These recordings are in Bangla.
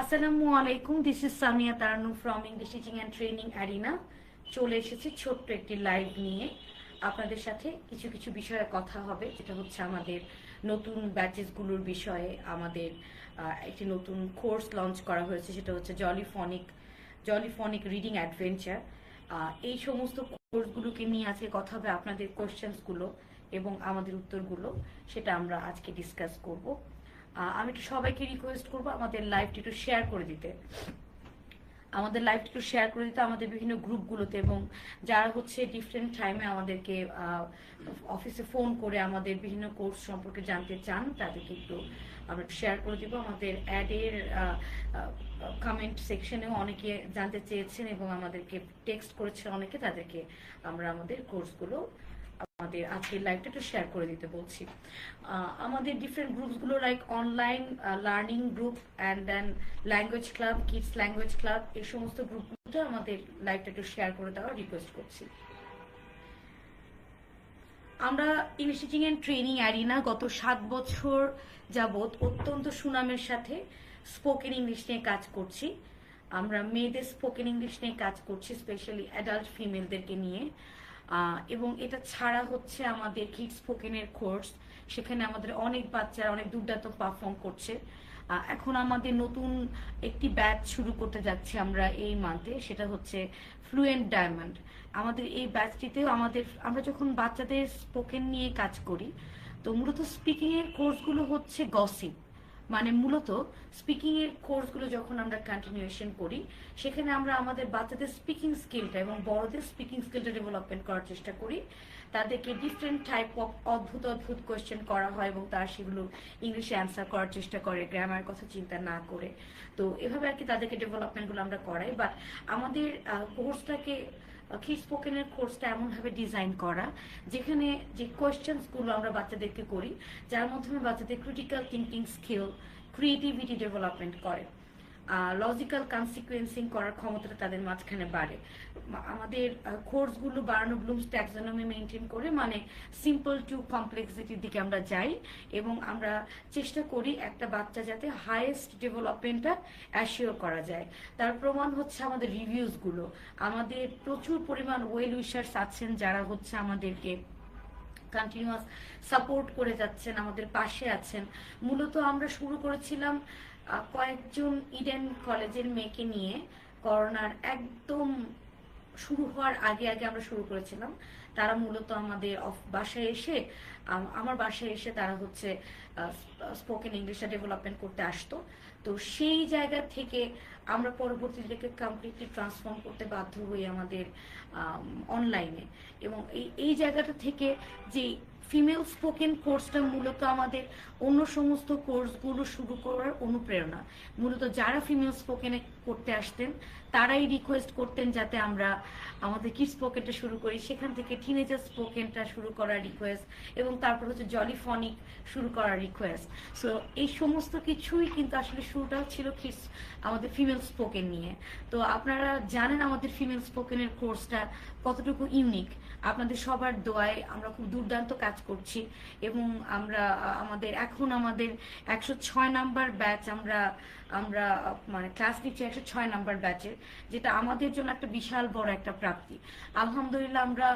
আসসালামু আলাইকুম, this is Samia Taranu from English teaching and training arena. চলে এসেছি ছোট্ট একটি লাইভ নিয়ে আপনাদের সাথে কিছু কিছু বিষয়ে কথা হবে, যেটা হচ্ছে আমাদের নতুন ব্যাচেসগুলোর বিষয়ে। আমাদের একটি নতুন কোর্স লঞ্চ করা হয়েছে, সেটা হচ্ছে জলিফনিক রিডিং অ্যাডভেঞ্চার। এই সমস্ত কোর্সগুলোকে নিয়ে আজকে কথা হবে, আপনাদের কোয়েশ্চেন্সগুলো এবং আমাদের উত্তরগুলো সেটা আমরা আজকে ডিসকাস করব। আমি একটু সবাইকে রিকোয়েস্ট করবো আমাদের লাইভটি একটু শেয়ার করে দিতে, আমাদের বিভিন্ন গ্রুপগুলোতে, এবং যারা হচ্ছে ডিফারেন্ট টাইমে আমাদেরকে অফিসে ফোন করে আমাদের বিভিন্ন কোর্স সম্পর্কে জানতে চান, তাদেরকে একটু আমরা শেয়ার করে দিব। আমাদের অ্যাডের কমেন্ট সেকশনেও অনেকে জানতে চেয়েছেন এবং আমাদেরকে টেক্সট করেছেন অনেকে, তাদেরকে আমরা আমাদের কোর্সগুলো আমাদের আজকের লাইভটা একটু শেয়ার করে দিতে বলছি। আমাদের ডিফারেন্ট গ্রুপসগুলো like online learning group and then language club, kids language club, এই সমস্ত গ্রুপগুলোতে আমাদের লাইভটা একটু শেয়ার করে দেওয়ার রিকোয়েস্ট করছি। আমরা English teaching and training arena গত 7 বছর যাবৎ অত্যন্ত সুনামের সাথে স্পোকেন ইংলিশ নিয়ে কাজ করছি। আমরা মেয়েদের স্পোকেন ইংলিশ নিয়ে কাজ করছি, স্পেশালি অ্যাডাল্ট ফিমেলদেরকে নিয়ে। এবং এটা ছাড়া হচ্ছে আমাদের কিডস স্পোকেনের কোর্স, সেখানে আমাদের অনেক বাচ্চারা অনেক দুর্দান্ত পারফর্ম করছে। এখন আমাদের নতুন একটি ব্যাচ শুরু করতে যাচ্ছি আমরা এই মান্থে, সেটা হচ্ছে ফ্লুয়েন্ট ডায়মন্ড। আমাদের এই ব্যাচটিতেও আমরা যখন বাচ্চাদের স্পোকেন নিয়ে কাজ করি, তো মূলত স্পিকিং এর কোর্সগুলো হচ্ছে গসিপ, মানে মূলত স্পিকিং এর কোর্সগুলো যখন আমরা কন্টিনিউশন করি, সেখানে আমরা আমাদের বাচ্চাদের স্পিকিং স্কিলটা এবং বড়দের স্পিকিং স্কিলটা ডেভেলপমেন্ট করার চেষ্টা করি। তাদেরকে ডিফারেন্ট টাইপ অফ অদ্ভুত অদ্ভুত কোয়েশ্চেন করা হয় এবং তারা সেগুলো ইংলিশে অ্যান্সার করার চেষ্টা করে, গ্রামার কথা চিন্তা না করে। তো এভাবে আর কি তাদেরকে ডেভেলপমেন্টগুলো আমরা করাই। বাট আমাদের কোর্সটাকে কিডস স্পোকেনের কোর্সটা এমনভাবে ডিজাইন করা, যেখানে যে কোয়েশ্চেন্সগুলো আমরা বাচ্চাদেরকে করি, যার মাধ্যমে বাচ্চাদের critical thinking skill, creativity development করে, লজিক্যাল কনসিকুয়েন্সিং করার ক্ষমতাটা তাদের মাঝখানে বাড়ে। আমাদের কোর্সগুলো বাড়ানো ব্লুমস ট্যাক্সোনমি মেনটেন করে, মানে সিম্পল টু কমপ্লেক্সিটির দিকে আমরা যাই এবং আমরা চেষ্টা করি একটা বাচ্চা যাতে হাইয়েস্ট ডেভেলপমেন্টটা অ্যাসিওর করা যায়। তার প্রমাণ হচ্ছে আমাদের রিভিউজগুলো। আমাদের প্রচুর পরিমাণ ওয়েল উইশার্স আছেন যারা হচ্ছে আমাদেরকে কন্টিনিউয়াস সাপোর্ট করে যাচ্ছেন, আমাদের পাশে আছেন। মূলত আমরা শুরু করেছিলাম কয়েকজন ইডেন কলেজের মেয়েকে নিয়ে, করোনার একদম শুরু হওয়ার আগে আগে আমরা শুরু করেছিলাম। তারা মূলত আমাদের বাসায় এসে, আমার বাসায় এসে তারা হচ্ছে স্পোকেন ইংলিশটা ডেভেলপমেন্ট করতে আসতো। তো সেই জায়গা থেকে আমরা পরবর্তীতে কমপ্লিটলি ট্রান্সফর্ম করতে বাধ্য হই আমাদের অনলাইনে। এবং এই জায়গাটা থেকে যে ফিমেল স্পোকেন কোর্সটা মূলত আমাদের অন্য সমস্ত কোর্সগুলো শুরু করার অনুপ্রেরণা। মূলত যারা ফিমেল স্পোকেনে করতে আসতেন তারাই রিকোয়েস্ট করতেন যাতে আমরা আমাদের কিডস স্পোকেনটা শুরু করি, সেখান থেকে টিনেজার স্পোকেনটা শুরু করার রিকোয়েস্ট, এবং তারপর হচ্ছে জলিফনিক শুরু করার রিকোয়েস্ট। সো এই সমস্ত কিছুই কিন্তু আসলে শুরুটা ছিল আমাদের ফিমেল স্পোকেন নিয়ে। তো আপনারা জানেন আমাদের ফিমেল স্পোকেনের কোর্সটা কতটুকু ইউনিক। আপনাদের সবার দোয়ায় আমরা খুব দুর্দান্ত কাজ করছি এবং আমাদের 106 নাম্বার ব্যাচ আমরা মানে ক্লাস নিচ্ছি 106 নাম্বার ব্যাচের, যেটা আমাদের জন্য একটা বিশাল বড় একটা প্রাপ্তি। আলহামদুলিল্লাহ আমরা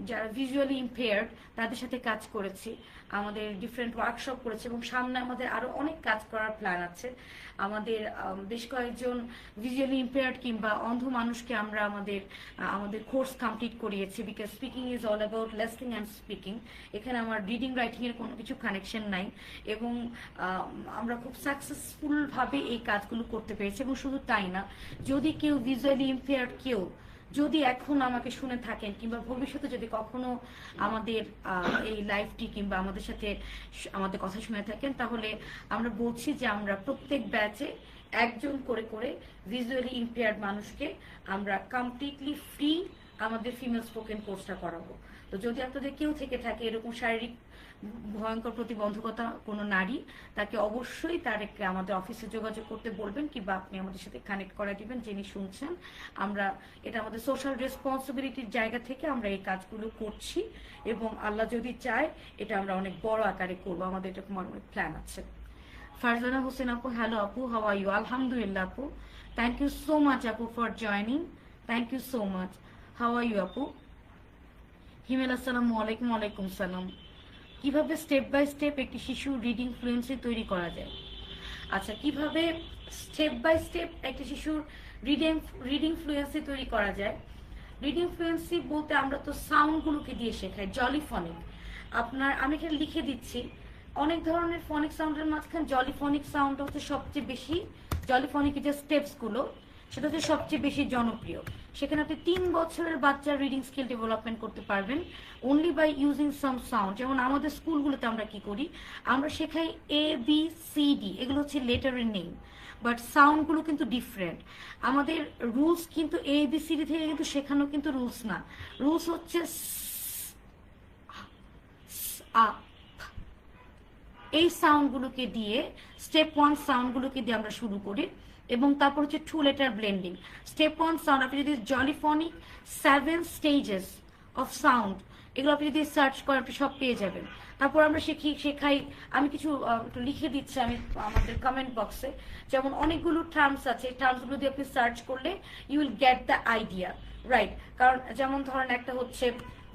যারা ভিজুয়ালি ইম্পেয়ার্ড তাদের সাথে কাজ করেছি, আমাদের ডিফারেন্ট ওয়ার্কশপ করেছি এবং সামনে আমাদের আরো অনেক কাজ করার প্ল্যান আছে। আমাদের বেশ কয়েকজন ভিজুয়ালি ইম্পেয়ার্ড কিংবা অন্ধ মানুষকে আমরা আমাদের কোর্স কমপ্লিট করিয়েছি, because speaking is all about listening and speaking. এখানে আমার রিডিং রাইটিং এর কোনো কিছু কানেকশন নাই এবং আমরা খুব সাকসেসফুল ভাবে এই কাজগুলো করতে পেরেছি। এবং শুধু তাই না, যদি কেউ ভিজুয়ালি ইম্পেয়ার্ড যদি এখন আমাকে শুনে থাকেন কিংবা ভবিষ্যতে যদি কখনো আমাদের এই লাইভটি কিংবা আমাদের সাথে আমাদের কথা শুনে থাকেন, তাহলে আমরা বলছি যে আমরা প্রত্যেক ব্যাচে একজন করে করে ভিজুয়ালি ইম্পেয়ার্ড মানুষকে আমরা কমপ্লিটলি ফ্রি আমাদের ফিমেল স্পোকেন কোর্সটা করাবো। তো যদি আপনাদের কেউ থেকে থাকে এরকম শারীরিক ভয়ঙ্কর প্রতিবন্ধকতা কোনো নারী, তাকে অবশ্যই আমাদের অফিসে যোগাযোগ করতে বলবেন কিংবা আপনি আমাদের সাথে কানেক্ট করে দিবেন যিনি শুনছেন। এটা আমাদের সোশ্যাল রেসপন্সিবিলিটির জায়গা থেকে আমরা এই কাজগুলো করছি এবং আল্লাহ যদি চায় এটা আমরা অনেক বড় আকারে করবো, আমাদের এরকম অনেক প্ল্যান আছে। Farzana Hussein Apu, hello Apu, how are you? Alhamdulillah Apu. Thank you so much Apu for joining. Thank you so much. How are you Apu? হিমেল আসসালামু আলাইকুম। ওয়ালাইকুম সালাম। কিভাবে স্টেপ বাই স্টেপ একটি শিশু রিডিং ফ্লুয়েন্সি তৈরি করা যায়? আচ্ছা, কিভাবে স্টেপ বাই স্টেপ একটা শিশুর রিডিং ফ্লুয়েন্সি তৈরি করা যায়? রিডিং ফ্লুয়েন্সি বলতে আমরা তো সাউন্ডগুলোকে দিয়ে শেখাই, জলিফনিক। আমি এখানে লিখে দিচ্ছি, অনেক ধরনের ফনিক সাউন্ডের মাঝখানে জলিফনিক সাউন্ড হচ্ছে সবচেয়ে বেশি, জলিফনিকের যে স্টেপসগুলো সেটা হচ্ছে সবচেয়ে বেশি জনপ্রিয়। সেখানে আপনি 3 বছরের বাচ্চার রিডিং স্কিল ডেভেলপমেন্ট করতে পারবেন only by using some sound. যেমন আমাদের স্কুলগুলোতে আমরা কি করি, আমরা শেখাই ABCD, এগুলো হচ্ছে লেটারের নেম, বাট সাউন্ডগুলো কিন্তু ডিফারেন্ট। আমাদের রুলস কিন্তু ABCD থেকে কিন্তু শেখানো কিন্তু রুলস না, রুলস হচ্ছে এই সাউন্ডগুলোকে দিয়ে, স্টেপ 1 সাউন্ডগুলোকে দিয়ে আমরা শুরু করি, এবং তারপর হচ্ছে 2 লেটার ব্লেন্ডিং। স্টেপ 1 সাউন্ড আপনি যদি জলিফনিক 7 স্টেজেস অফ সাউন্ড, এগুলো আপনি যদি সার্চ করেন আপনি সব পেয়ে যাবেন। তারপর আমরা শেখাই, আমি কিছু একটু লিখে দিচ্ছি আমি আমাদের কমেন্ট বক্সে, যেমন অনেকগুলো টার্মস আছে, টার্মসগুলো দিয়ে আপনি সার্চ করলে you will get the idea, right? কারণ যেমন ধরেন একটা হচ্ছে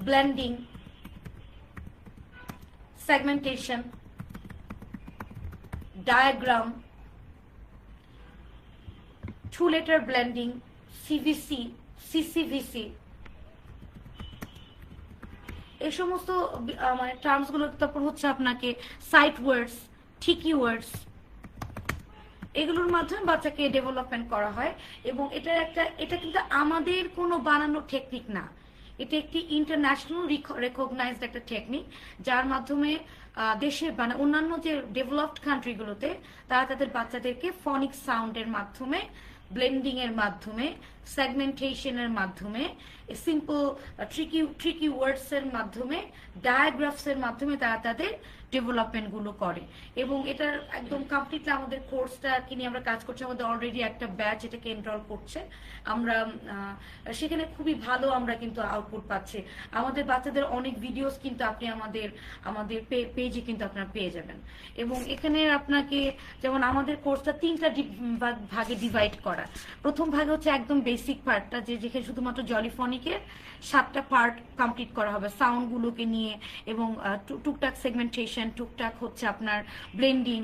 blending, segmentation, diagram, 2 letter blending, CVC, CCVC, এই সমস্ত মানে টার্মসগুলো। তারপর হচ্ছে আপনাকে সাইট ওয়ার্ডস, ঠিকি ওয়ার্ডস, এগুলোর মাধ্যমে বাচ্চাকে ডেভেলপমেন্ট করা হয়। এবং এটা কিন্তু আমাদের কোনো বানানো টেকনিক না, এটা একটি ইন্টারন্যাশনাল রেকগনাইজড একটা টেকনিক, যার মাধ্যমে দেশের মানে অন্যান্য যে ডেভেলপড কান্ট্রিগুলোতে তারা তাদের বাচ্চাদেরকে ফনিক সাউন্ডের মাধ্যমে, ব্লেন্ডিং এর মাধ্যমে, সেগমেন্টেশনের মাধ্যমে, সিম্পল ট্রিকি ওয়ার্ডস এর মাধ্যমে, ডায়াগ্রাফস এর মাধ্যমে তারা তাদের ডেভেলপমেন্ট গুলো করে। এবং এটার একদম কমপ্লিটলি আমাদের কোর্সটা নিয়ে আমরা কাজ করছি। আমাদের অলরেডি একটা ব্যাচ এটাকে এনরোল করছে, আমরা সেখানে খুবই ভালো আমরা কিন্তু আউটপুট পাচ্ছি। আমাদের বাচ্চাদের অনেক ভিডিওস কিন্তু আপনি আমাদের পেজে কিন্তু আপনারা পেয়ে যাবেন। এবং এখানে আপনাকে যেমন আমাদের কোর্সটা 3টা ভাগে ডিভাইড করা। প্রথম ভাগে হচ্ছে একদম বেসিক পার্টটা, যেখানে শুধুমাত্র জলিফনিকের 7টা পার্ট কমপ্লিট করা হবে সাউন্ডগুলোকে নিয়ে, এবং টুকটাক সেগমেন্টেশন, টুকটাক হচ্ছে আপনার blending,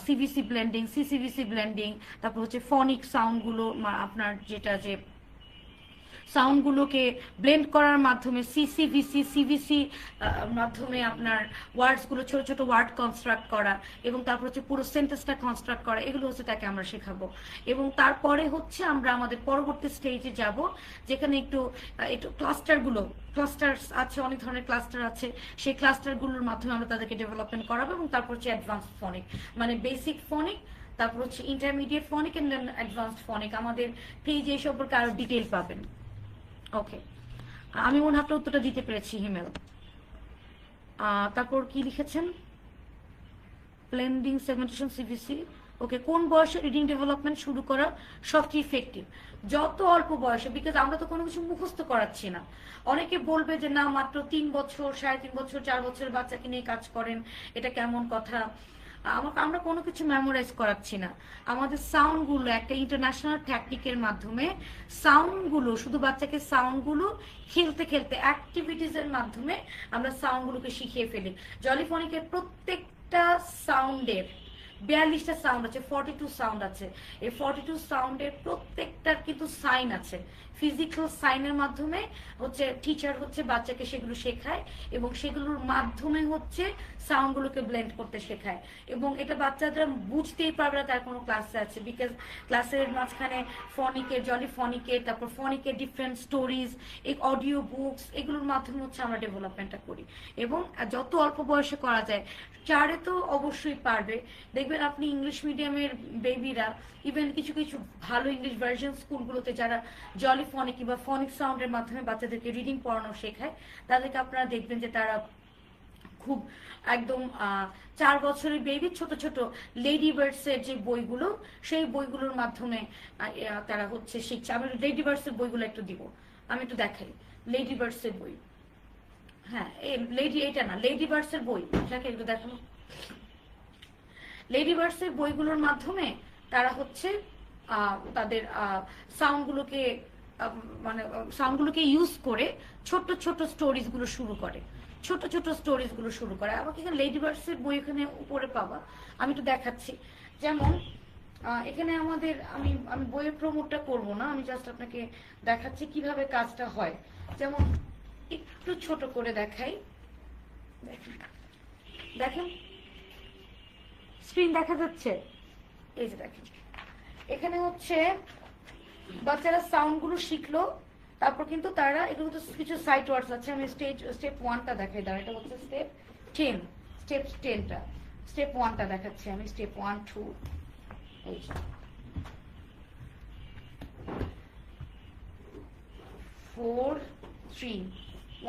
CVC blending, CCVC blending, তারপর হচ্ছে ফনিক সাউন্ডগুলো আপনার যেটা যে সাউন্ডগুলোকে ব্লেন্ড করার মাধ্যমে CCVC, CVC মাধ্যমে আপনার ওয়ার্ডসগুলো, ছোট ছোট ওয়ার্ড কনস্ট্রাক্ট করা, এবং তারপর হচ্ছে পুরো সেন্টেন্সটা কনস্ট্রাক্ট করা, এগুলো হচ্ছে তাকে আমরা শেখাবো। এবং তারপরে হচ্ছে আমরা আমাদের পরবর্তী স্টেজে যাব, যেখানে একটু ক্লাস্টার আছে, অনেক ধরনের ক্লাস্টার আছে, সেই ক্লাস্টারগুলোর মাধ্যমে আমরা তাদেরকে ডেভেলপমেন্ট করাবো। এবং তারপর হচ্ছে অ্যাডভান্স ফনিক, মানে বেসিক ফনিক, তারপর হচ্ছে ইন্টারমিডিয়েট ফনিক এন্ড দেন অ্যাডভান্সড ফনিক। আমাদের পেজে এই সম্পর্কে আরো ডিটেইল পাবেন। ওকে, আমি মনে হয় আপনার উত্তরটা দিতে পেরেছি হিমেল। তারপর কি লিখেছেন? Blending, segmentation, CVC। ওকে, কোন বয়সে রিডিং ডেভেলপমেন্ট শুরু করা সবচেয়ে ইফেক্টিভ? যত অল্প বয়সে, বিকজ আমরা তো কোনো কিছু মুখস্থ করাচ্ছি না। অনেকে বলবে যে না, মাত্র 3 বছর, 3.5 বছর, 4 বছরের বাচ্চাকে নিয়ে কাজ করেন, এটা কেমন কথা? আমরা কোনো কিছু মেমোরাইজ করাচ্ছি না। আমাদের সাউন্ডগুলো একটা ইন্টারন্যাশনাল টেকনিকের মাধ্যমে, সাউন্ডগুলো শুধু বাচ্চাকে সাউন্ডগুলো খেলতে খেলতে অ্যাক্টিভিটিসের মাধ্যমে আমরা সাউন্ডগুলোকে শিখিয়ে ফেলি। জলিফনিকের প্রত্যেকটা সাউন্ডের 42টা সাউন্ড আছে, 42 সাউন্ড আছে। এই 42 সাউন্ডের প্রত্যেকটার কিন্তু সাইন আছে, ফিজিক্যাল সাইনের মাধ্যমে হচ্ছে টিচার হচ্ছে বাচ্চাকে সেগুলো শেখায়, এবং সেগুলোর মাধ্যমে হচ্ছে সাউন্ডগুলোকে ব্লেন্ড করতে শেখায়। এবং এটা বাচ্চারা বুঝতেই পারবে না তার কোনো ক্লাসে আছে, বিকজ ক্লাসের মাঝখানে ফনিকের, জলিফনিকের, তারপর ফনিকের ডিফারেন্ট স্টোরিজ, এই অডিও বুকস, এগুলোর মাধ্যমে হচ্ছে আমরা ডেভেলপমেন্টটা করি। এবং যত অল্প বয়সে করা যায়, 4-এ তো অবশ্যই পারবে। দেখবেন আপনি ইংলিশ মিডিয়ামের বেবিরা, ইভেন কিছু কিছু ভালো ইংলিশ ভার্সন স্কুলগুলোতে যারা জলিফনিক বা ফনিক সাউন্ডের মাধ্যমে বাচ্চাদেরকে রিডিং পড়ানো শেখায়, তাদেরকে আপনারা দেখবেন যে তারা খুব একদম 4 বছরের বেবি ছোট ছোট লেডি বার্ডস এর যে বইগুলো, সেই বইগুলোর মাধ্যমে তারা হচ্ছে শিখছে। আমি লেডি বার্ডস এর বইগুলো একটু দিব, আমি একটু দেখাই লেডি বার্ডস এর বই। হ্যাঁ, এটা না, লেডি বার্ডস এর বই, এটাকে একটু দেখানো। লেডিবার্ডসের বইগুলোর মাধ্যমে তারা হচ্ছে তাদের সাউন্ডগুলোকে মানে সাউন্ডগুলোকে ইউজ করে ছোট্ট ছোট্ট স্টোরিজগুলো শুরু করে, ছোট ছোট স্টোরিজগুলো শুরু করে। আমাকে এখানে লেডিবার্ডসের বই এখানে উপরে পাবা, আমি একটু দেখাচ্ছি। যেমন এখানে আমাদের আমি আমি বইয়ের প্রমোটটা করব না, আমি জাস্ট আপনাকে দেখাচ্ছি কিভাবে কাজটা হয়। যেমন একটু ছোট করে দেখাই, দেখেন স্ক্রিন দেখা যাচ্ছে, এই যে দেখেন এখানে হচ্ছে বাচ্চারা সাউন্ডগুলো শিখলো, তারপর কিন্তু তারা এগুলো তো কিছু সাইট ওয়ার্ডস আছে। আমি স্টেপ 1টা দেখাই দাঁড়া, এটা হচ্ছে স্টেপ 10, স্টেপ 10টা, স্টেপ 1টা দেখাচ্ছি আমি, স্টেপ 1 2 এই 4 3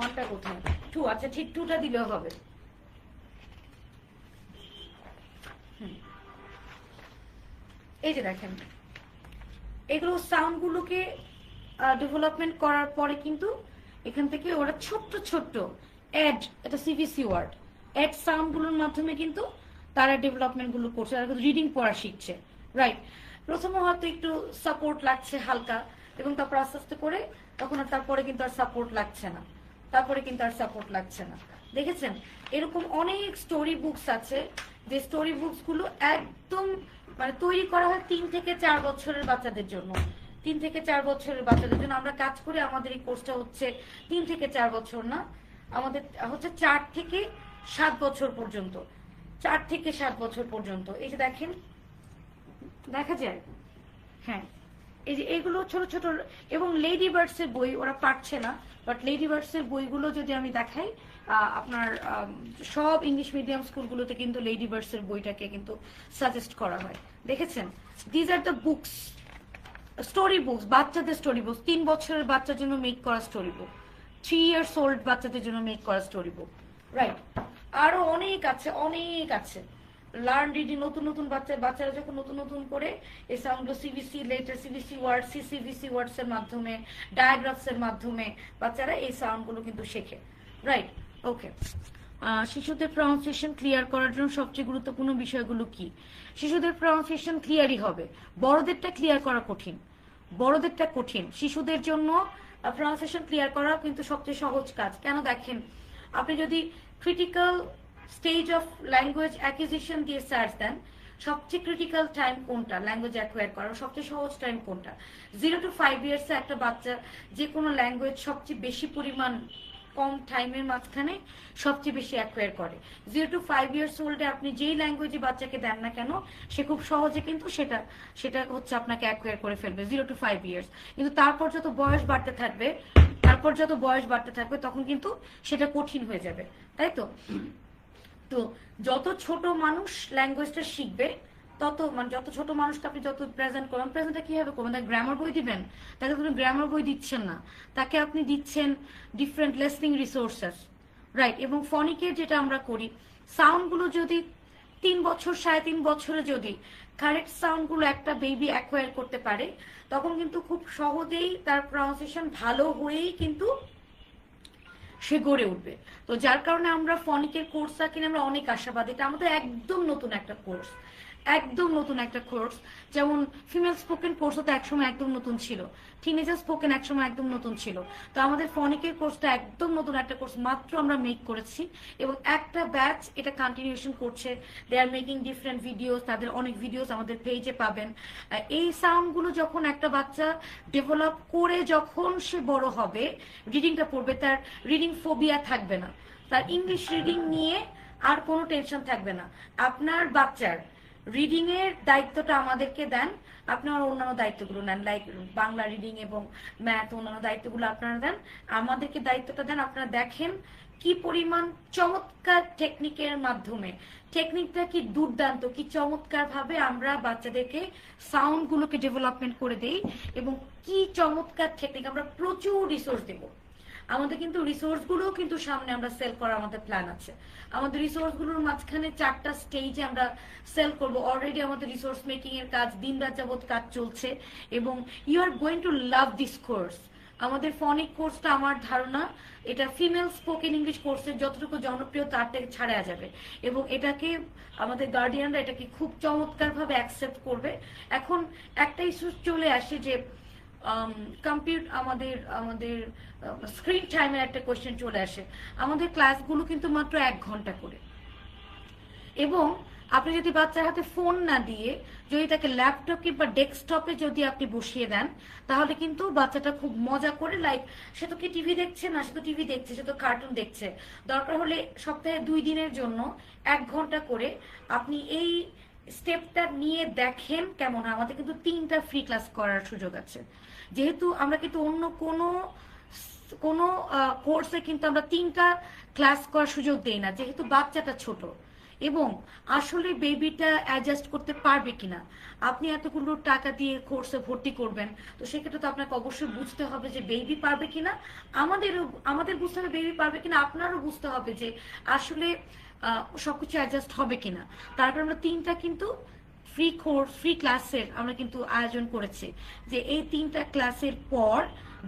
1টা কোথায় 2, আচ্ছা ঠিক 2টা দিলেও হবে। এই যে দেখেন এগুলো সাউন্ডগুলোকে ডেভেলপমেন্ট করার পরে কিন্তু এখান থেকে ওরা ছোট্ট ছোট্ট অ্যাড, এটা সিভিসি ওয়ার্ড, অ্যাড সাউন্ডগুলোর মাধ্যমে কিন্তু তারা ডেভেলপমেন্টগুলো করছে, তারা কিন্তু রিডিং পড়া শিখছে। রাইট, প্রথমে হয়তো একটু সাপোর্ট লাগছে হালকা, এবং তারপর আস্তে আস্তে করে তখন আর তারপরে কিন্তু আর সাপোর্ট লাগছে না, তারপরে কিন্তু আর সাপোর্ট লাগছে না। দেখেছেন এরকম অনেক স্টোরি বুকস আছে, যে স্টোরি বুকসগুলো একদম মানে তৈরি করা হয় 3 থেকে 4 বছরের বাচ্চাদের জন্য। 3 থেকে 4 বছরের বাচ্চাদের জন্য আমরা কাজ করি। আমাদের এই কোর্সটা হচ্ছে 3 থেকে 4 বছর না, আমাদের হচ্ছে 4 থেকে 7 বছর পর্যন্ত, 4 থেকে 7 বছর পর্যন্ত। এই যে দেখেন দেখা যায়, হ্যাঁ এই যে এগুলো ছোট ছোট, এবং লেডি বার্ডসের বই ওরা পারছে না, বাট লেডি বার্ডসের বইগুলো যদি আমি দেখাই, আপনার সব ইংলিশ মিডিয়াম স্কুলগুলোতে কিন্তু লেডি বার্ডসের বইটাকে কিন্তু সাজেস্ট করা হয়। দেখেছেন, these are the books, story books, বাচ্চাদের স্টোরি বুকস, 3 বছরের বাচ্চার জন্য মেক করা স্টোরি বুক, 3 ইয়ার্স ওল্ড বাচ্চাদের জন্য মেক করা স্টোরি বুক। রাইট, আরো অনেক আছে, অনেক আছে। লার্ন রিডিং, নতুন নতুন বাচ্চারা যখন নতুন নতুন করে এই সাউন্ডগুলো সিভিসি, লেটার সিভিসি ওয়ার্ড, সিসিভিসি ওয়ার্ডস এর মাধ্যমে, ডায়াগ্রাফস এর মাধ্যমে বাচ্চারা এই সাউন্ডগুলো কিন্তু শেখে। রাইট, ওকে। শিশুদের প্রনাউন্সিয়েশন ক্লিয়ার করার জন্য সবচেয়ে গুরুত্বপূর্ণ বিষয়গুলো কি? শিশুদের প্রনাউন্সিয়েশন ক্লিয়ারই হবে, বড়দেরটা ক্লিয়ার করা কঠিন, বড়দেরটা কঠিন। শিশুদের জন্য প্রনাউন্সিয়েশন ক্লিয়ার করা কিন্তু সবচেয়ে সহজ কাজ। কেন দেখেন, আপনি যদি critical stage of language acquisition দিয়ে সার্চ দেন, সবচেয়ে ক্রিটিক্যাল টাইম কোনটা ল্যাঙ্গুয়েজ অ্যাকোয়ার করার, সবচেয়ে সহজ টাইম কোনটা? 0 to 5 ইয়ার্সে একটা বাচ্চা যে কোনো ল্যাঙ্গুয়েজ সবচেয়ে বেশি পরিমাণ কম টাইমের মাঝখানে সবচেয়ে বেশি অ্যাকোয়ার করে। 0 to 5 ইয়ার্স ওল্ডে আপনি যেই ল্যাঙ্গুয়েজে বাচ্চাকে দেন না কেন, সে খুব সহজে কিন্তু সেটা হচ্ছে আপনাকে অ্যাকোয়ার করে ফেলবে 0 to 5 ইয়ার্স। কিন্তু তারপর যত বয়স বাড়তে থাকবে, তখন কিন্তু সেটা কঠিন হয়ে যাবে, তাই তো? তো যত ছোট মানুষ ল্যাঙ্গুয়েজটা শিখবে, তত মানে যত ছোট মানুষকে আপনি যত প্রেজেন্ট করবেন, প্রেজেন্টটা কিভাবে করবেন? তাকে গ্রামার বই দিবেন? তাকে কোনো গ্রামার বই দিচ্ছেন না, তাকে আপনি দিচ্ছেন ডিফারেন্ট লিসনিং রিসোর্সেস। রাইট, এবং ফনিকের যেটা আমরা করি, সাউন্ডগুলো যদি 3 বছর 3.5 বছরে যদি কারেক্ট সাউন্ডগুলো একটা বেবি অ্যাকোয়ার করতে পারে, তখন কিন্তু খুব সহজেই তার প্রনাউন্সিয়েশন ভালো হয়েই কিন্তু সে গড়ে উঠবে। তো যার কারণে আমরা ফনিকের কোর্সটা কিনে আমরা অনেক আশাবাদী। এটা আমাদের একদম নতুন একটা কোর্স, একদম নতুন একটা কোর্স। যেমন ফিমেল স্পোকেন কোর্সও তো একসময় একদম নতুন ছিল, টিনেজার স্পোকেন একসময় একদম নতুন ছিল। তো আমাদের ফনিকের কোর্সটা একদম নতুন একটা কোর্স, মাত্র আমরা মেক করেছি, এবং একটা ব্যাচ এটা কন্টিনিউশন করছে। দে আর মেকিং ডিফারেন্ট ভিডিওস, তাদের অনেক ভিডিওস আমাদের পেজে পাবেন। এই সাউন্ডগুলো যখন একটা বাচ্চা ডেভেলপ করে যখন সে বড় হবে, রিডিংটা পড়বে, তার রিডিং ফোবিয়া থাকবে না, তার ইংলিশ রিডিং নিয়ে আর কোনো টেনশন থাকবে না। আপনার বাচ্চার রিডিং এর দায়িত্বটা আমাদেরকে দেন, আপনারা অন্যান্য দায়িত্বগুলো নেন, লাইক বাংলা রিডিং এবং ম্যাথ, অন্যান্য দায়িত্বগুলো আপনারা দেন, আমাদেরকে দায়িত্বটা দেন। আপনারা দেখেন কি পরিমাণ চমৎকার টেকনিকের মাধ্যমে, টেকনিকটা কি দুর্দান্ত, কি চমৎকার ভাবে আমরা বাচ্চাদেরকে সাউন্ডগুলোকে ডেভেলপমেন্ট করে দেই, এবং কি চমৎকার টেকনিক। আমরা প্রচুর রিসোর্স দেবো, আমাদের কিন্তু রিসোর্স গুলো কিন্তু সামনে আমরা সেল করার আমাদের প্ল্যান আছে। আমাদের রিসোর্স গুলোর মাঝখানে 4টা স্টেজে আমরা সেল করব। অলরেডি আমাদের রিসোর্স মেকিং এর কাজ দিন রাত যাবত কাজ চলছে, এবং you are going to love this course. আমাদের ফনিক কোর্সটা আমার ধারণা এটা ফিমেল স্পোকেন ইংলিশ কোর্সের যতটুকু জনপ্রিয় তার থেকে ছাড়া যাবে, এবং এটাকে আমাদের গার্ডিয়ানরা এটাকে খুব চমৎকারভাবে অ্যাকসেপ্ট করবে। এখন একটা ইস্যু চলে আসে যে আমাদের আমাদের স্ক্রিন টাইমের একটা কোয়েশ্চেন চলে আসে। আমাদের ক্লাসগুলো কিন্তু মাত্র 1 ঘন্টা করে, এবং আপনি যদি বাচ্চার হাতে ফোন না দিয়ে যদি তাকে ল্যাপটপ কিংবা ডেস্কটপে যদি আপনি বসিয়ে দেন, তাহলে কিন্তু বাচ্চাটা খুব মজা করে, লাইক সে তো কি টিভি দেখছে না, সে তো টিভি দেখছে, সে তো কার্টুন দেখছে, দরকার হলে সপ্তাহে 2 দিনের জন্য 1 ঘন্টা করে আপনি এই স্টেপটা নিয়ে দেখেন কেমন হয়। আমাদের কিন্তু 3টা ফ্রি ক্লাস করার সুযোগ আছে, যেহেতু আমরা কিন্তু অন্য কোনো কোর্সে কিন্তু আমরা 3টা ক্লাস করার সুযোগ দেই না, যেহেতু বাচ্চাটা ছোট এবং আসলে বেবিটা অ্যাডজাস্ট করতে পারবে কিনা। আপনি এতগুলো টাকা দিয়ে কোর্সে ভর্তি করবেন, তো সেক্ষেত্রে তো আপনাকে অবশ্যই বুঝতে হবে যে বেবি পারবে কিনা, আমাদের বুঝতে হবে বেবি পারবে কিনা, আপনারও বুঝতে হবে যে আসলে সবকিছু অ্যাডজাস্ট হবে কিনা। তারপর আমরা 3টা কিন্তু ফ্রি ক্লাসের আমরা কিন্তু আয়োজন করেছি, যে এই 3টা ক্লাসের পর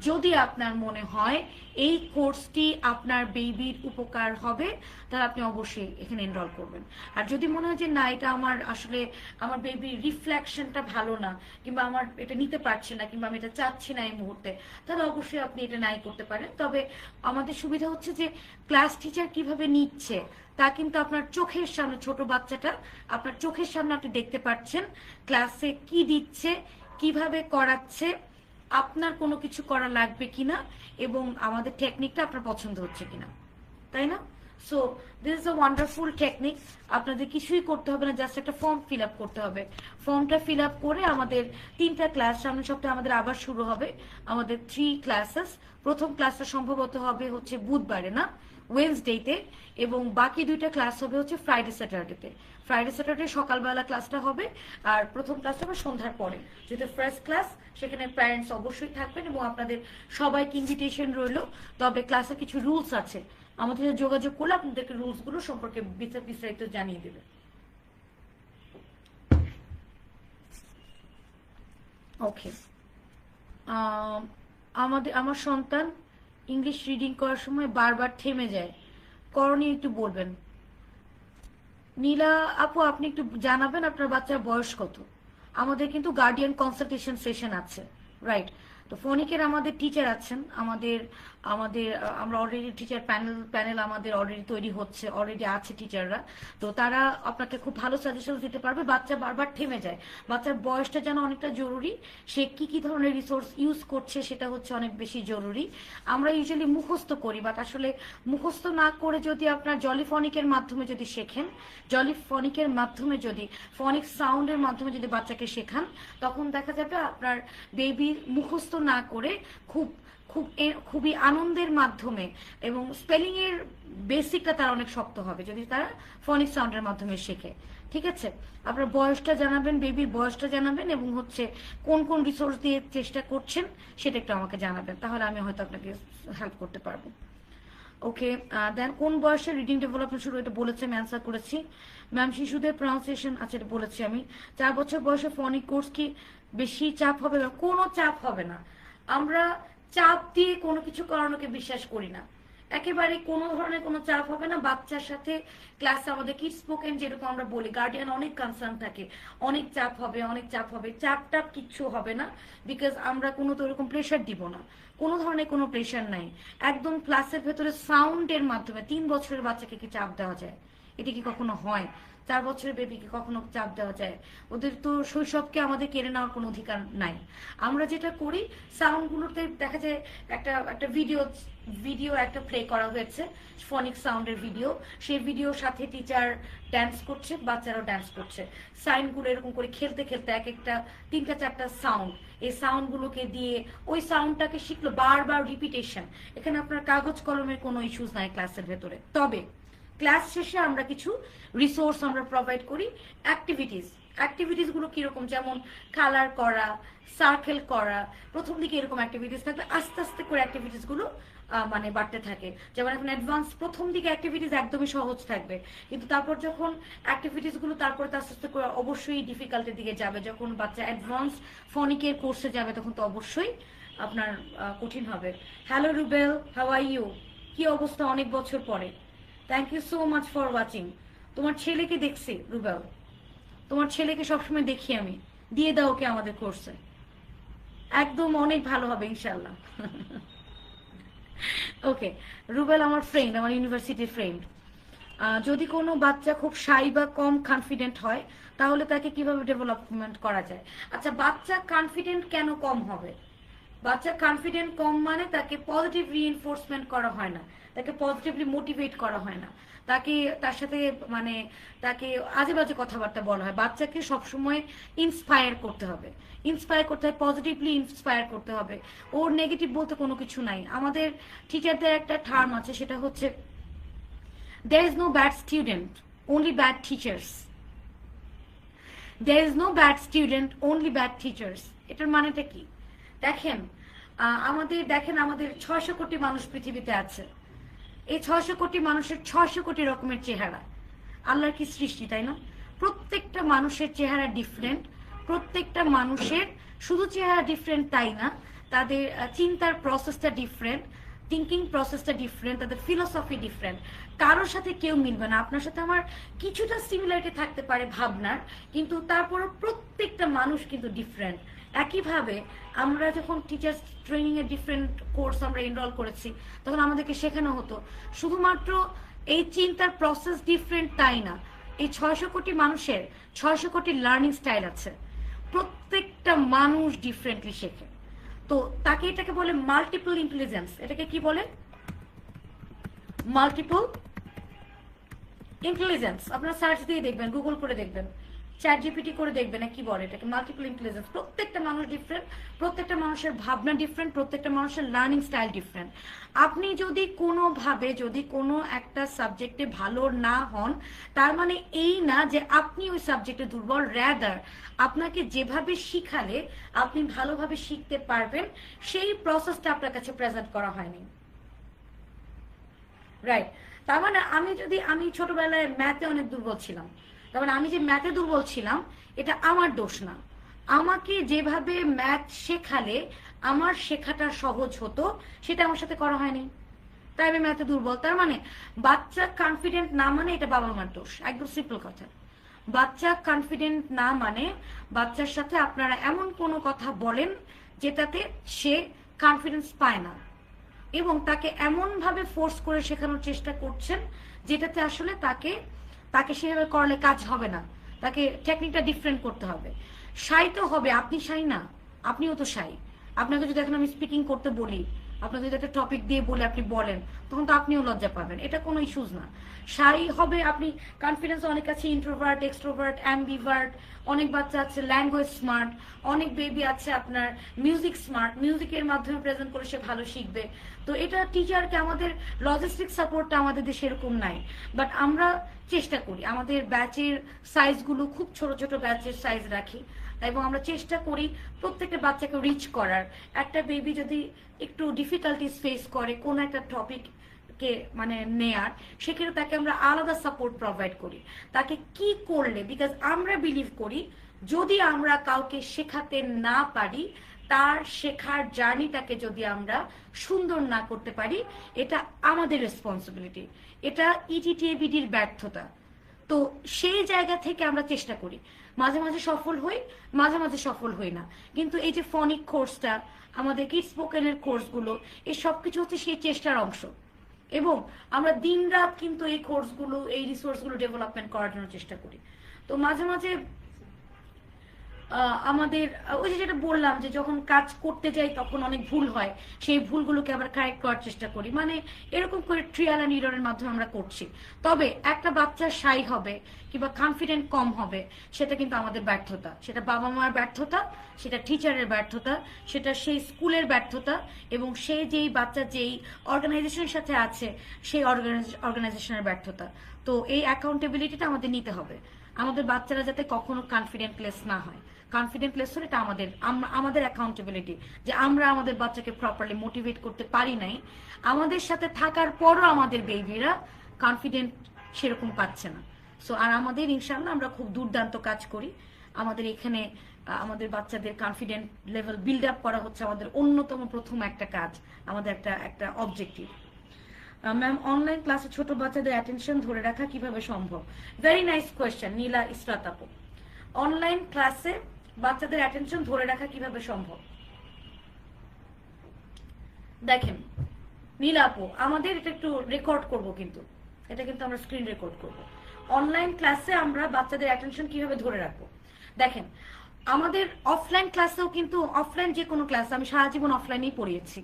যদি আপনার মনে হয় এই কোর্সটি আপনার বেবির উপকার হবে, তাহলে আপনি অবশ্যই এখানে এনরোল করবেন। আর যদি মনে হয় যে না, এটা আসলে আমার বেবির রিফ্লেকশনটা ভালো না, কিংবা আমার এটা নিতে পারছে না, কিংবা আমি এটা চাচ্ছি না এই মুহূর্তে, তাহলে অবশ্যই আপনি এটা নাই করতে পারেন। তবে আমাদের সুবিধা হচ্ছে যে ক্লাস টিচার কিভাবে নিচ্ছে তা কিন্তু আপনার চোখের সামনে, ছোট বাচ্চাটা আপনার চোখের সামনে আপনি দেখতে পাচ্ছেন ক্লাসে কি দিচ্ছে, কিভাবে করাচ্ছে, আপনার কোনো কিছু করা লাগবে কিনা, এবং আমাদের টেকনিকটা আপনার পছন্দ হচ্ছে কিনা, তাই না? So this is a wonderful technique. আপনাদের কিছুই করতে হবে না, জাস্ট একটা ফর্ম ফিল আপ করতে হবে। ফর্মটা ফিল আপ করে আমাদের 3টা ক্লাস, সামনের সপ্তাহে আমাদের আবার শুরু হবে আমাদের 3 ক্লাসেস। প্রথম ক্লাসটা সম্ভবত হবে হচ্ছে বুধবারে, না ওয়েডনেসডেতে, এবং বাকি 2টা ক্লাস হবে হচ্ছে ফ্রাইডে স্যাটারডেতে। ফ্রাইডে স্যাটারডে সকালবেলা ক্লাসটা হবে, আর প্রথম ক্লাসটা হবে সন্ধ্যার পরে। যেহেতু ফার্স্ট ক্লাস, সেখানে প্যারেন্টস অবশ্যই থাকবেন, এবং আপনাদের সবাইকে ইনভিটেশন রইল। তবে ক্লাসে কিছু রুলস আছে, আমাদের সাথে যোগাযোগ করলে আপনাদেরকে রুলসগুলো সম্পর্কে বিস্তারিত জানিয়ে দেবে। ওকে, আমার সন্তান ইংলিশ রিডিং করার সময় বারবার থেমে যায়, করণীয় একটু বলবেন। নীলা আপু, আপনি একটু জানাবেন আপনার বাচ্চার বয়স কত? আমাদের কিন্তু গার্ডিয়ান কনসালটেশন সেশন আছে, রাইট? তো ফোনিকের আমাদের টিচার আছেন, আমাদের আমাদের আমরা অলরেডি টিচার প্যানেল আমাদের অলরেডি তৈরি হচ্ছে, অলরেডি আছে টিচাররা। তো তারা আপনাকে খুব ভালো সাজেশন দিতে পারবে। বাচ্চা বারবার থেমে যায়, বাচ্চার বয়সটা যেন অনেকটা জরুরি, সে কি ধরনের রিসোর্স ইউজ করছে সেটা হচ্ছে অনেক বেশি জরুরি। আমরা ইউজুয়ালি মুখস্থ করি, বাট আসলে মুখস্থ না করে যদি আপনার জলিফনিকের মাধ্যমে যদি শেখেন, জলিফনিকের মাধ্যমে যদি ফনিক সাউন্ডের মাধ্যমে যদি বাচ্চাকে শেখান, তখন দেখা যাবে আপনার বেবির মুখস্থ না করে খুবই আনন্দের মাধ্যমে, এবং স্পেলিং এর বেসিকটা তার অনেক শক্ত হবে যদি তারা ফনিক সাউন্ডের মাধ্যমে শেখে। ঠিক আছে, আপনার বয়সটা জানাবেন, বেবির বয়সটা জানাবেন, এবং হচ্ছে কোন কোন রিসোর্স দিয়ে চেষ্টা করছেন সেটা একটু আমাকে জানাবেন, তাহলে আমি হয়তো আপনাকে হেল্প করতে পারবো। ওকে, দেন কোন বয়সে রিডিং ডেভেলপমেন্ট শুরু, এটা বলেছে, আমি অ্যান্সার করেছি। ম্যাম শিশুদের প্রনাউন্সিয়েশন, আচ্ছা এটা বলেছি আমি। 4 বছর বয়সে ফনিক কোর্স কি বেশি চাপ হবে? কোনো চাপ হবে না। আমরা চাপ দিয়ে কোনো কিছু করানোকে বিশ্বাস করি না, একেবারে কোনো ধরনের কোনো চাপ হবে না। বাচ্চার সাথে ক্লাসে আমাদের কিডস স্পোকেন যেরকম আমরা বলি, গার্ডিয়ান অনেক কনসার্ন থাকে, অনেক চাপ হবে, অনেক চাপ হবে। চাপ টাপ কিচ্ছু হবে না, বিকজ আমরা কোনো তো এরকম প্রেশার দিব না, কোনো ধরনের কোনো প্রেশার নাই। একদম ক্লাসের ভেতরে সাউন্ডের মাধ্যমে 3 বছরের বাচ্চাকে কি চাপ দেওয়া যায়? এটা কি কখনো হয়? 4 বছরের বেবিকে কখনো চাপ দেওয়া যায়? ওদের তো শৈশবকে আমাদের কেড়ে নেওয়ার কোনো অধিকার নাই। আমরা যেটা করি, সাউন্ডগুলোতে দেখা যায় একটা ভিডিও একটা প্লে করা হয়েছে, ফনিক সাউন্ডের ভিডিও, সেই ভিডিওর সাথে টিচার ড্যান্স করছে, বাচ্চারাও ড্যান্স করছে। সাইনগুলো এরকম করে খেলতে খেলতে এক একটা 3টা 4টা সাউন্ড, এই সাউন্ডগুলোকে দিয়ে ওই সাউন্ডটাকে শিখলো, বারবার রিপিটেশন। এখানে আপনার কাগজ কলমের কোনো ইস্যুস নাই ক্লাসের ভেতরে। তবে ক্লাস শেষে আমরা কিছু রিসোর্স আমরা প্রোভাইড করি, অ্যাক্টিভিটিস গুলো কিরকম, যেমন কালার করা, সার্কেল করা। প্রথম দিকে এরকম অ্যাক্টিভিটিস থাকবে, আস্তে আস্তে করে অ্যাক্টিভিটিস গুলো মানে বাড়তে থাকে। যেমন এখন অ্যাডভান্স, প্রথম দিকে অ্যাক্টিভিটিস একদমই সহজ থাকবে, কিন্তু তারপর যখন অ্যাক্টিভিটিস গুলো তারপরে আস্তে আস্তে করে অবশ্যই ডিফিকাল্টের দিকে যাবে। যখন বাচ্চা অ্যাডভান্স ফনিকের কোর্সে যাবে, তখন তো অবশ্যই আপনার কঠিন হবে। Hello Rubel, how are you? কি অবস্থা অনেক বছর পরে? Thank you so much for watching. তোমার ছেলেকে দেখছি রুবেল, তোমার ছেলেকে সবসময় দেখি আমি। দিয়ে দাও ওকে আমাদের কোর্সে, একদম অনেক ভালো হবে ইনশাল্লাহ। ওকে, রুবেল আমার ফ্রেন্ড, আমার ইউনিভার্সিটির ফ্রেন্ড। যদি কোনো বাচ্চা খুব শাই বা কম কনফিডেন্ট হয় তাহলে তাকে কিভাবে ডেভেলপমেন্ট করা যায়? আচ্ছা, বাচ্চা কনফিডেন্ট কেন কম হবে? বাচ্চা কনফিডেন্ট কম মানে তাকে পজিটিভ রিইনফোর্সমেন্ট করা হয় না, তাকে পজিটিভলি মোটিভেট করা হয় না, তাকে তার সাথে মানে তাকে আজে বাজে কথাবার্তা বলা হয়। বাচ্চাকে সবসময় ইন্সপায়ার করতে হবে, ইন্সপায়ার করতে হবে, পজিটিভলি ইন্সপায়ার করতে হবে। ওর নেগেটিভ বলতে কোনো কিছু নাই। আমাদের টিচারদের একটা টার্ম আছে, সেটা হচ্ছে there is no bad student, only bad teachers. There is no bad student, only bad teachers. এটার মানেটা কি? দেখেন আমাদের 600 কোটি মানুষ পৃথিবীতে আছে। এই 600 কোটি মানুষের 600 কোটি রকমের চেহারা। আল্লাহর কি সৃষ্টি, তাই না? প্রত্যেকটা মানুষের চেহারা ডিফারেন্ট। প্রত্যেকটা মানুষের শুধু চেহারা ডিফারেন্ট তাই না, তাদের চিন্তার প্রসেসটা ডিফারেন্ট, থিঙ্কিং প্রসেসটা ডিফারেন্ট, তাদের ফিলোসফি ডিফারেন্ট। কারোর সাথে কেউ মিলবে না। আপনার সাথে আমার কিছুটা সিমিলারিটি থাকতে পারে ভাবনার, কিন্তু তারপরও প্রত্যেকটা মানুষ কিন্তু ডিফারেন্ট। একইভাবে আমরা যখন টিচার্স ট্রেনিং এর ডিফারেন্ট কোর্স আমরা এনরোল করেছি, তখন আমাদেরকে শেখানো হতো শুধুমাত্র এই চিন্তার প্রসেস ডিফারেন্ট তাই না, এই 600 কোটি মানুষের 600 কোটি লার্নিং স্টাইল আছে। প্রত্যেকটা মানুষ ডিফারেন্টলি শেখে। তো এটাকে বলে মাল্টিপল ইন্টেলিজেন্স। এটাকে কি বলে? Multiple intelligence. আপনারা সার্চ দিয়ে দেখবেন, গুগল করে দেখবেন, চ্যাট জিপিটি করে দেখবেন, কি বলে এটাকে, মাল্টিপল ইন্টেলিজেন্স। প্রত্যেকটা মানুষ ডিফারেন্ট, প্রত্যেকটা মানুষের ভাবনা ডিফারেন্ট, প্রত্যেকটা মানুষের লার্নিং স্টাইল ডিফারেন্ট। আপনি যদি কোনো একটা সাবজেক্টে ভালো না হন, তার মানে এই না যে আপনি ওই সাবজেক্টে দুর্বল। র্যাদার আপনাকে যেভাবে শিখালে আপনি ভালোভাবে শিখতে পারবেন, সেই প্রসেসটা আপনার কাছে প্রেজেন্ট করা হয়নি, রাইট? তার মানে আমি ছোটবেলায় ম্যাথে অনেক দুর্বল ছিলাম, তার মানে আমি যে ম্যাথে দুর্বল ছিলাম এটা আমার দোষ না। আমাকে যেভাবে ম্যাথ শেখালে আমার শেখাটা সহজ হতো, সেটা আমার সাথে করা হয়নি, তাই আমি ম্যাথে দুর্বল। তার মানে বাচ্চা কনফিডেন্ট না মানে এটা বাবা মার দোষ, একদম সিম্পল কথা। বাচ্চা কনফিডেন্ট না মানে বাচ্চার সাথে আপনারা এমন কোনো কথা বলেন যেটাতে সে কনফিডেন্স পায় না, এবং তাকে এমন ভাবে ফোর্স করে শেখানোর চেষ্টা করছেন যেটাতে আসলে তাকে সেভাবে করলে কাজ হবে না, তাকে টেকনিকটা ডিফারেন্ট করতে হবে। শাই তো হবে, আপনি শাই না, আপনিও তো শাই। আপনাকে যদি এখন আমি স্পিকিং করতে বলি, আপনাকে যদি একটা টপিক দিয়ে বলে আপনি বলেন, তখন তো আপনিও লজ্জা পাবেন, এটা কোনো ইস্যুজ না। শাই হবে আপনি, কনফিডেন্স অনেক আছে, ইন্ট্রোভার্ট, এক্সট্রোভার্ট, অ্যাম্বিভার্ট, অনেক বাচ্চা আছে ল্যাঙ্গুয়েজ স্মার্ট, অনেক বেবি আছে আপনার মিউজিক স্মার্ট, মিউজিকের মাধ্যমে প্রেজেন্ট করে সে ভালো শিখবে। তো এটা টিচারকে, আমাদের লজিস্টিক সাপোর্টটা আমাদের দেশে এরকম নাই, বাট আমরা চেষ্টা করি। আমাদের ব্যাচের সাইজগুলো খুব ছোট ছোট ব্যাচের সাইজ রাখি, এবং আমরা চেষ্টা করি প্রত্যেকটা বাচ্চাকে রিচ করার। একটা বেবি যদি একটু ডিফিকাল্টিস ফেস করে কোন একটা টপিক কে মানে নেয়ার, সেক্ষেত্রে তাকে আমরা আলাদা সাপোর্ট প্রোভাইড করি। তাকে কি করলে, বিকজ আমরা বিলিভ করি যদি আমরা কাউকে শেখাতে না পারি, তার শেখার জার্নিটাকে যদি আমরা সুন্দর না করতে পারি, এটা আমাদের রেসপন্সিবিলিটি, এটা ইটিটিএবিডির ব্যর্থতা। তো সেই জায়গা থেকে আমরা চেষ্টা করি, মাঝে মাঝে সফল হই, মাঝে মাঝে সফল হই না। কিন্তু এই যে ফনিক কোর্সটা, আমাদের কিডস স্পোকেনের কোর্সগুলো, এই সবকিছু হচ্ছে সেই চেষ্টার অংশ, এবং আমরা দিন রাত কিন্তু এই কোর্সগুলো, এই রিসোর্সগুলো ডেভেলপমেন্ট করার জন্য চেষ্টা করি। তো মাঝে মাঝে আমাদের ওই যে যেটা বললাম, যে যখন কাজ করতে যাই তখন অনেক ভুল হয়, সেই ভুলগুলোকে আবার কারেক্ট করার চেষ্টা করি। মানে এরকম করে ট্রিয়াল অ্যান্ড এররের মাধ্যমে আমরা করছি। তবে একটা বাচ্চা শাই হবে কিংবা কনফিডেন্ট কম হবে, সেটা কিন্তু আমাদের ব্যর্থতা, সেটা বাবা মার ব্যর্থতা, সেটা টিচারের ব্যর্থতা, সেটা সেই স্কুলের ব্যর্থতা, এবং সেই যেই বাচ্চা যেই অর্গানাইজেশনের সাথে আছে সেই অর্গানাইজেশনের ব্যর্থতা। তো এই অ্যাকাউন্টেবিলিটিটা আমাদের নিতে হবে। আমাদের বাচ্চারা যাতে কখনো কনফিডেন্টলেস না হয়, কনফিডেন্টলেস হলে এটা আমাদের অ্যাকাউন্টেবিলিটি, যে আমরা আমাদের বাচ্চাকে প্রপারলি মোটিভেট করতে পারি নাই, আমাদের সাথে থাকার পরও আমাদের বেবিরা কনফিডেন্ট সেরকম পাচ্ছে না। সো আর আমাদের ইনশাআল্লাহ আমরা খুব দুর্দান্ত কাজ করি। আমাদের এখানে আমাদের বাচ্চাদের কনফিডেন্ট লেভেল বিল্ড আপ করা হচ্ছে আমাদের অন্যতম প্রথম একটা কাজ, আমাদের একটা অবজেক্টিভ। ম্যাম, অনলাইন ক্লাসে ছোট বাচ্চাদের অ্যাটেনশন ধরে রাখা কিভাবে সম্ভব? ভেরি নাইস কোয়েশ্চেন নীলা ইসরাত আপু। অনলাইন ক্লাসে বাচ্চাদের অ্যাটেনশন ধরে রাখা কিভাবে সম্ভব? দেখেন নীলা আপু, আমাদের এটা একটু রেকর্ড করব, কিন্তু এটা কিন্তু আমরা স্ক্রিন রেকর্ড করব। অনলাইন ক্লাসে আমরা বাচ্চাদের অ্যাটেনশন কিভাবে ধরে রাখবো? দেখেন, আমাদের অফলাইন ক্লাসেও কিন্তু, অফলাইন যে কোনো ক্লাস, আমি সারা জীবন অফলাইনেই পড়িয়েছি,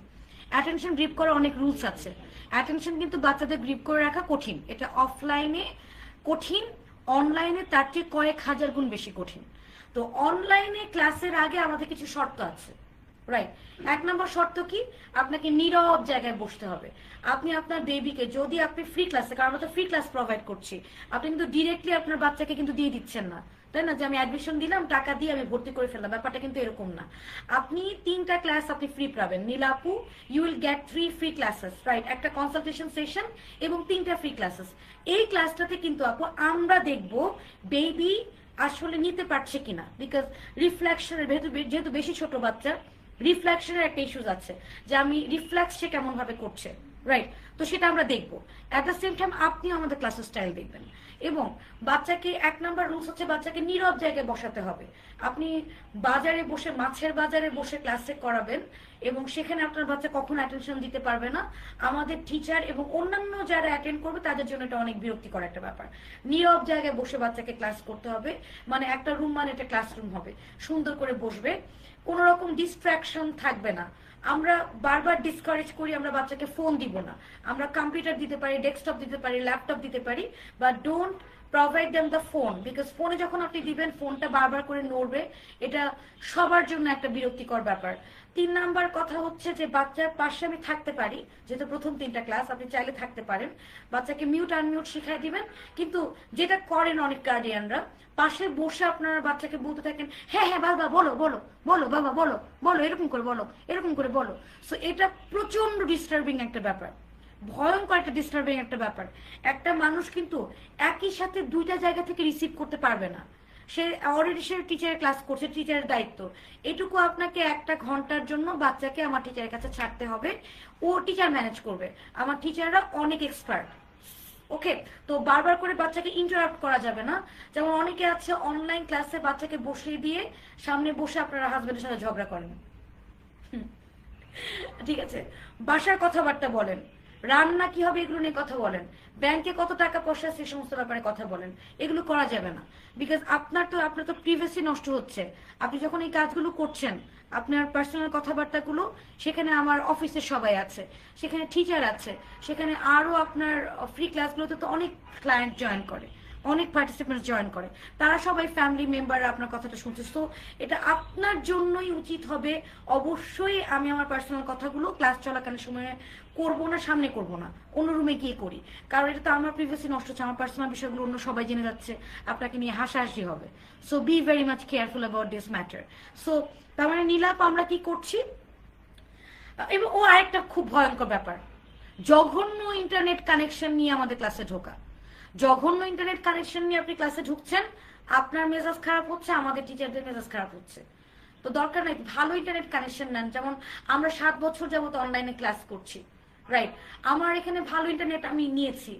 অ্যাটেনশন গ্রিপ করার অনেক রুলস আছে। অ্যাটেনশন কিন্তু বাচ্চাদের গ্রিপ করে রাখা কঠিন, এটা অফলাইনে কঠিন, অনলাইনে তার চেয়ে কয়েক হাজার গুণ বেশি কঠিন। তো অনলাইনে ক্লাসের আগে আমাদের কিছু শর্ত আছে, রাইট? 1 নম্বর শর্ত কি? আপনাকে নীরব জায়গায় বসতে হবে। আপনি আপনার বেবিকে, যদি আপনি ফ্রি ক্লাসে, কারণ আমরা তো ফ্রি ক্লাস প্রোভাইড করছি, আপনি কিন্তু ডিরেক্টলি আপনার বাচ্চাকে কিন্তু দিয়ে দিচ্ছেন না, তাই না? যে আমি অ্যাডমিশন দিলাম, টাকা দিয়ে আমি ভর্তি করে ফেললাম, ব্যাপারটা কিন্তু এরকম না। আপনি 3টা ক্লাস আপনি ফ্রি পাবেন নীলাপু, you will get 3 free classes, right? একটা কনসালটেশন সেশন এবং 3টা ফ্রি ক্লাসেস। এই ক্লাসটাতে কিন্তু আপু আমরা দেখব বেবি আসলে নিতে পারছে কিনা, বিকজ রিফ্লেকশনের যেহেতু বেশি ছোট বাচ্চা, রিফ্লেকশনের একটা ইস্যুস আছে, যে আমি রিফ্লেক্স সে কেমন ভাবে করছে, রাইট? তো সেটা আমরা দেখবো। অ্যাট দ্য সেম টাইম আপনিও আমাদের ক্লাসের স্টাইল দেখবেন। এবং বাচ্চাকে 1 নাম্বার রুলস হচ্ছে বাচ্চাকে নীরব জায়গায় বসাতে হবে। আপনি বাজারে বসে, মাছের বাজারে বসে ক্লাসে করাবেন এবং সেখানে আপনার বাচ্চা কখনো অ্যাটেনশন দিতে পারবে না। আমাদের টিচার এবং অন্যান্য যারা অ্যাটেন্ড করবে তাদের জন্য এটা অনেক বিরক্তিকর একটা ব্যাপার। নীরব জায়গায় বসে বাচ্চাকে ক্লাস করতে হবে, মানে একটা রুম মানে একটা ক্লাসরুম হবে, সুন্দর করে বসবে, কোনো রকম ডিস্ট্রাকশন থাকবে না। আমরা বারবার ডিসকারেজ করি, আমরা বাচ্চাকে ফোন দিব না, আমরা কম্পিউটার দিতে পারি, ডেস্কটপ দিতে পারি, ল্যাপটপ দিতে পারি, but don't provide them the phone, because ফোনে যখন আপনি দিবেন ফোনটা বারবার করে নড়বে, এটা সবার জন্য একটা বিরক্তিকর ব্যাপার। 3 নাম্বার কথা হচ্ছে যে বাচ্চার পাশে আমি থাকতে পারি, যেহেতু প্রথম 3টা ক্লাস, আপনি চাইলে থাকতে পারেন, বাচ্চাকে মিউট আনমিউট শিখাই দিবেন। কিন্তু যেটা করেন অনেক গার্ডিয়ানরা, পাশে বসে আপনারা বাচ্চাকে বলতে থাকেন, হ্যাঁ হ্যাঁ বাবা বলো বলো বলো, বাবা বলো বলো, এরকম করে বলো, এরকম করে বলো। সো এটা প্রচন্ড ডিস্টার্বিং একটা ব্যাপার, ভয়ঙ্কর একটা ডিস্টার্বিং একটা ব্যাপার। একটা মানুষ কিন্তু একই সাথে 2টা জায়গা থেকে রিসিভ করতে পারবে না। সে অলরেডি সে টিচারের ক্লাস করছে, টিচারের দায়িত্ব এটুকু আপনাকে 1টা ঘন্টার জন্য বাচ্চাকে আমার টিচারের কাছে ছাড়তে হবে, ও টিচার ম্যানেজ করবে। আমার টিচাররা অনেক এক্সপার্ট, ওকে? তো বারবার করে বাচ্চাকে ইন্টারাপ্ট করা যাবে না। যেমন অনেকে আছে অনলাইন ক্লাসে বাচ্চাকে বসিয়ে দিয়ে সামনে বসে আপনারা হাজবেন্ডের সাথে ঝগড়া করেন, ঠিক আছে? বাসার কথাবার্তা বলেন, রান্না কি হবে এগুলো নিয়ে কথা বলেন, ব্যাংকে কত টাকা পয়সা সে সমস্ত ব্যাপারে কথা বলেন। এগুলো করা যাবে না, বিকজ আপনার তো প্রিভেসি নষ্ট হচ্ছে। আপনি যখন এই কাজগুলো করছেন, আপনার পার্সোনাল কথাবার্তাগুলো, সেখানে আমার অফিসের সবাই আছে, সেখানে টিচার আছে, সেখানে আরো আপনার ফ্রি ক্লাসগুলোতে তো অনেক ক্লায়েন্ট জয়েন করে, অনেক পার্টিসিপেন্ট জয়েন করে, তারা সবাই ফ্যামিলি মেম্বার আপনার কথাটা শুনছে। তো এটা আপনার জন্যই উচিত হবে। অবশ্যই আমি আমার পার্সোনাল কথাগুলো ক্লাস চলাকালীন সময়ে করবো না, সামনে করবো না, অন্য রুমে গিয়ে করি, কারণ এটা তো আমার প্রিভেসি নষ্ট হচ্ছে, আমার পার্সোনাল বিষয়গুলো অন্য সবাই জেনে যাচ্ছে, আপনাকে নিয়ে হাসাহাসি হবে। So be very much careful about this matter. So তার মানে নীলাপ আমরা কি করছি? এবং ও আরেকটা খুব ভয়ঙ্কর ব্যাপার, জঘন্য ইন্টারনেট কানেকশন নিয়ে আমাদের ক্লাসে ঢোকা। জঘন্য ইন্টারনেট কানেকশন নিয়ে আপনি ক্লাসে ঢুকছেন, আপনার মেজাজ খারাপ হচ্ছে, আমাদের টিচারদের মেজাজ খারাপ হচ্ছে। তো দরকার নাই, ভালো ইন্টারনেট কানেকশন নেন। যেমন আমরা 7 বছর যাবত অনলাইনে ক্লাস করছি, রাইট? আমার এখানে ভালো ইন্টারনেট আমি নিয়েছি,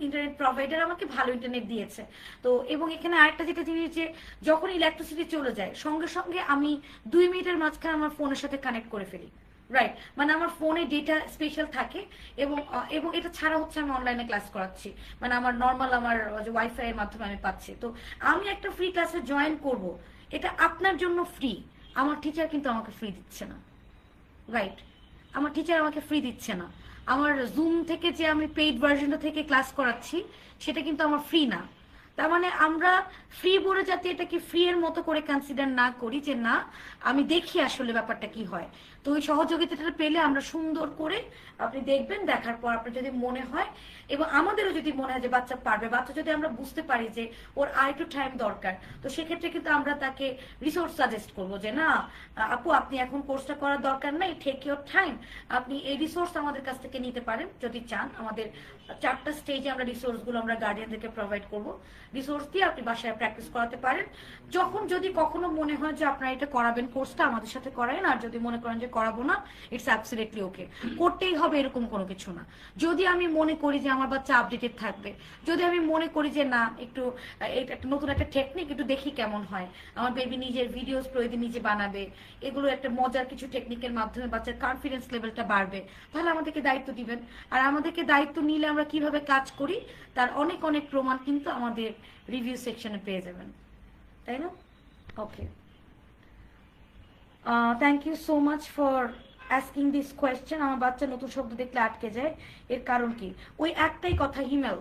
ইন্টারনেট প্রোভাইডার আমাকে ভালো ইন্টারনেট দিয়েছে। তো এবং এখানে আরেকটা যেটা জিনিস, যে যখন ইলেকট্রিসিটি চলে যায় সঙ্গে সঙ্গে আমি 2 মিনিটের মাঝখানে আমার ফোনের সাথে কানেক্ট করে ফেলি, রাইট? মানে আমার ফোনে ডেটা স্পেশাল থাকে। এবং এবং এটা ছাড়া হচ্ছে আমি অনলাইনে ক্লাস করাচ্ছি, মানে আমার নর্মাল আমার ওয়াইফাই এর মাধ্যমে আমি পাচ্ছি। তো আমি একটা ফ্রি ক্লাসে জয়েন করব, এটা আপনার জন্য ফ্রি, আমার টিচার কিন্তু আমাকে ফ্রি দিচ্ছে না, রাইট? আমার টিচার আমাকে ফ্রি দিচ্ছে না। আমার জুম থেকে যে আমি পেইড ভার্সনটা থেকে ক্লাস করাচ্ছি, সেটা কিন্তু আমার ফ্রি না। তার মানে আমরা ফ্রি বলে যাতে এটাকে ফ্রি এর মতো করে কনসিডার না করি, যে না আমি দেখি আসলে ব্যাপারটা কি হয়। তো ওই সহযোগিতাটা পেলে আমরা সুন্দর করে, আপনি দেখবেন, দেখার পর আপনার যদি মনে হয় এবং আমাদেরও যদি মনে হয় যে বাচ্চা পারবে, বাচ্চা যদি আমরা বুঝতে পারি যে ওর আরেকটু টাইম দরকার, তো সেক্ষেত্রে কিন্তু আমরা তাকে রিসোর্স সাজেস্ট করবো, যে না আপু আপনি এখন কোর্সটা করার দরকার নেই, টেক ইউর টাইম, আপনি এই রিসোর্স আমাদের কাছ থেকে নিতে পারেন যদি চান। আমাদের 4টা স্টেজে আমরা রিসোর্সগুলো আমরা গার্ডিয়ানদেরকে প্রোভাইড করবো। রিসোর্স দিয়ে আপনি বাসায় প্র্যাকটিস করাতে পারেন। যখন যদি কখনো মনে হয় যে আপনারা এটা করাবেন, কোর্সটা আমাদের সাথে করাবেন, আর যদি মনে করেন যে করাবো না, ইটস অ্যাবসলিউটলি ওকে। করতেই হবে এরকম কোনো কিছু না। যদি আমি মনে করি যে আমার বাচ্চা আপডেটেড থাকবে, যদি আমি মনে করি যে না একটু এটা একটা নতুন একটা টেকনিক একটু দেখি কেমন হয়, আমার বেবি নিজের ভিডিওস প্রতিদিন নিজে বানাবে, এগুলো একটা মজার কিছু টেকনিকের মাধ্যমে বাচ্চার কনফিডেন্স লেভেলটা বাড়বে, তাহলে আমাদেরকে দায়িত্ব দিবেন। আর আমাদেরকে দায়িত্ব নিলে আমরা কিভাবে কাজ করি তার অনেক অনেক প্রমাণ কিন্তু আমাদের রিভিউ সেকশনে পেয়ে যাবেন, তাই না? Okay, thank you so much for asking this question. আমার বাচ্চা নতুন শব্দ দেখলে আটকে যায়, এর কারণ কি? ওই একটাই কথা হিমেল,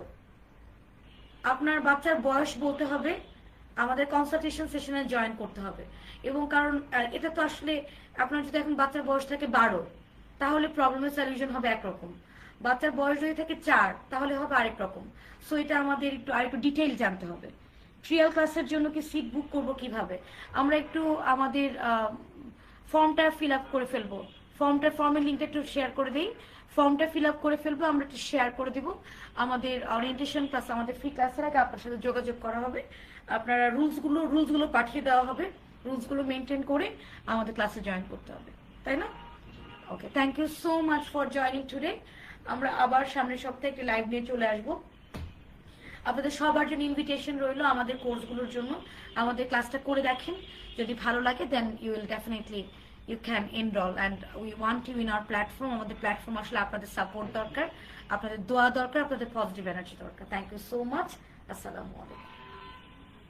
আপনার বাচ্চার বয়স বলতে হবে, আমাদের কনসালটেশন সেশনে জয়েন করতে হবে। এবং কারণ এটা তো আসলে আপনার যদি এখন বাচ্চার বয়স থাকে 12, তাহলে প্রবলেমের সলিউশন হবে একরকম। বাচ্চার বয়স যদি থাকে 4, তাহলে হবে আরেক রকম। সো এটা আমাদের একটু আরেকটু ডিটেইল জানতে হবে। ট্রিয়াল ক্লাসের জন্য কি সিট বুক করব কিভাবে? আমরা একটু আমাদের ফর্মটা ফিল আপ করে ফেলবো। ফর্মের লিঙ্কটা একটু শেয়ার করে দিই। ফর্মটা ফিল আপ করে ফেলবো, আমরা একটু শেয়ার করে দিব। আমাদের ওরিয়েন্টেশন ক্লাস, আমাদের ফ্রি ক্লাসের আগে আপনার সাথে যোগাযোগ করা হবে। আপনারা রুলসগুলো পাঠিয়ে দেওয়া হবে, রুলসগুলো মেনটেন করে আমাদের ক্লাসে জয়েন করতে হবে, তাই না? Okay, thank you so much for joining today. আমরা আবার সামনের সপ্তাহে একটি লাইভ নিয়ে চলে আসবো। আপনাদের সবার জন্য ইনভিটেশন রইলো আমাদের কোর্সগুলোর জন্য। আমাদের ক্লাসটা করে দেখেন, যদি ভালো লাগে then you will definitely you can enrol and we want you in our platform. আমাদের প্ল্যাটফর্ম আসলে আপনাদের সাপোর্ট দরকার, আপনাদের দোয়া দরকার, আপনাদের পজিটিভ এনার্জি দরকার। Thank you so much. আসসালামু আলাইকুম।